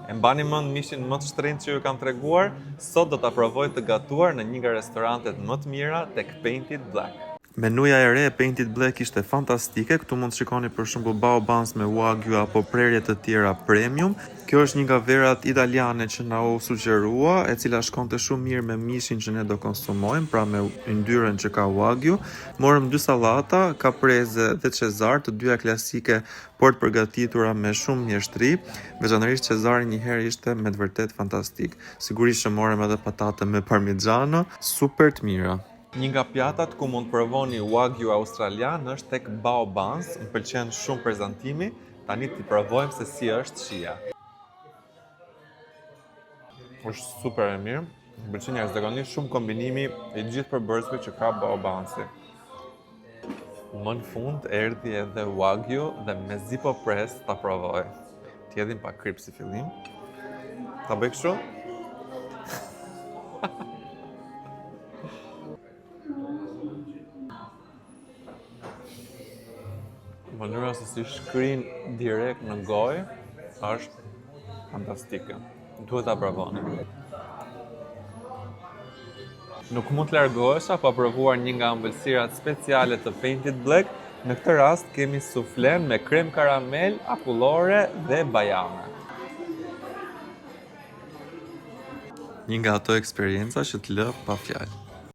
E mbani mend mishin më të shtrenjtë që ju kam treguar, sot do ta provoj të gatuar në një nga restorantet më të mira tek Painted Black. Menuja e re e Painted Black ishte fantastike. Këtu mund të shikoni për shembull baobans me wagyu apo prerje të tjera premium. Kjo është një nga verat italiane që na u sugjerua, e cila shkonte shumë mirë me mishin që ne do konsumojmë, pra me yndyrën që ka wagyu. Morëm 2 sallata, caprese dhe cezar, të dyja klasike, por të përgatitura me shumë mjeshtri. Veçanërisht cezari një herë ishte me të vërtet fantastik. Sigurisht që morëm edhe patate me parmigiano, super të mira. Një nga pjatat ku mund provoni wagyu australian është tek baobans. Më pëlqen shumë prezantimi. Tani t'i provojmë se si është shija. Është super e mirë. Më pëlqen jashtëzakonisht shumë kombinimi i gjithë përbërësve që ka baobansi. Më në fund erdhi edhe wagyu dhe mezi po pres ta provoj. T'jedhim pa krip si fillim. Ta bëj kështu? Mënyra se si shkrin direkt në gojë është fantastike. Duhet ta provoni. Nuk mund të largohesha pa provuar një nga ëmbëlsirat speciale të Painted Black. Në këtë rast kemi suflen me krem karamel, akullore dhe bajame. Një nga ato eksperienca që të lë pa fjalë.